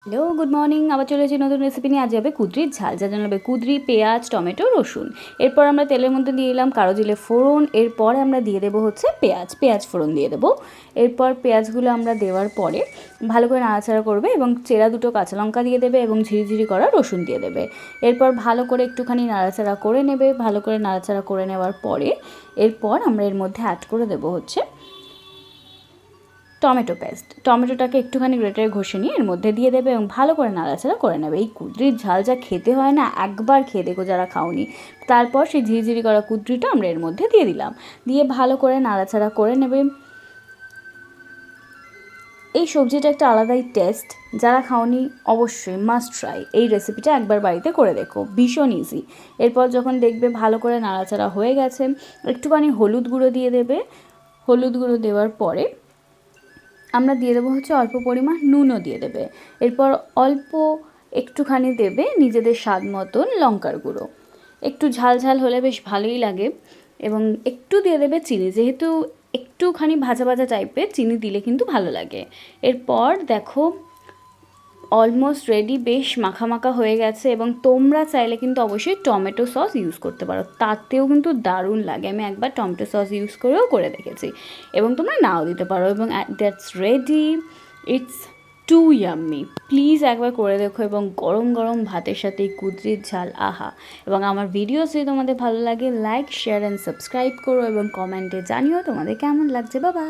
Hello, good morning. আবার চলে এসেছি নতুন রেসিপি নিয়ে। আজ হবে কুঁদরির ঝাল, যা জানাবে কুঁদরি, পেঁয়াজ, টমেটো, রসুন। এরপর আমরা তেলের মধ্যে দিয়ে দিলাম কালো জিরে ফোড়ন। এরপর আমরা দিয়ে দেবো হচ্ছে পেঁয়াজ ফোড়ন দিয়ে দেবো। এরপর পেঁয়াজগুলো আমরা দেওয়ার পরে ভালো করে নাড়াচাড়া করবে এবং চেরা দুটো কাঁচা লঙ্কা দিয়ে দেবে এবং ঝিরিঝিরি করা রসুন দিয়ে দেবে। এরপর ভালো করে একটুখানি নাড়াচাড়া করে নেবে। ভালো করে নাড়াচাড়া করে নেওয়ার পরে এরপর আমরা এর মধ্যে অ্যাড করে দেবো হচ্ছে টমেটো পেস্ট। টমেটোটাকে একটুখানি গ্রেটারে ঘষে নিয়ে এর মধ্যে দিয়ে দেবে এবং ভালো করে নাড়াচাড়া করে নেবে। এই কুঁদরির ঝাল যা খেতে হয় না, একবার খেয়ে দেখো যারা খাওনি। তারপর সেই ঝিরিঝিরি করা কুঁদরিটা আমরা এর মধ্যে দিয়ে দিলাম, দিয়ে ভালো করে নাড়াচাড়া করে নেবে। এই সবজিটা একটা আলাদাই টেস্ট, যারা খাওনি অবশ্যই মাস্ট ট্রাই। এই রেসিপিটা একবার বাড়িতে করে দেখো, ভীষণ ইজি। এরপর যখন দেখবে ভালো করে নাড়াচাড়া হয়ে গেছে, একটুখানি হলুদ গুঁড়ো দিয়ে দেবে। হলুদ গুঁড়ো দেওয়ার পরে আমরা দিয়ে দেবো হচ্ছে অল্প পরিমাণ নুনও দিয়ে দেবে। এরপর অল্প একটুখানি দেবে নিজেদের স্বাদ মতন লঙ্কার গুঁড়ো। একটু ঝাল ঝাল হলে বেশ ভালোই লাগে। এবং একটু দিয়ে দেবে চিনি, যেহেতু একটুখানি ভাজা ভাজা টাইপের, চিনি দিলে কিন্তু ভালো লাগে। এরপর দেখো অলমোস্ট রেডি, বেশ মাখা মাখা হয়ে গেছে। এবং তোমরা চাইলে কিন্তু অবশ্যই টমেটো সস ইউজ করতে পারো, তাতেও কিন্তু দারুণ লাগে। আমি একবার টমেটো সস ইউজ করেও করে দেখেছি, এবং তোমরা নাও দিতে পারো। এবং that's ready, it's too yummy. Please একবার করে দেখো, এবং গরম গরম ভাতের সাথে এই কুঁদরির ঝাল, আহা। এবং আমার ভিডিওস যদি তোমাদের ভালো লাগে, লাইক, শেয়ার অ্যান্ড সাবস্ক্রাইব করো এবং কমেন্টে জানিও তোমাদের কেমন লাগছে। বাবা।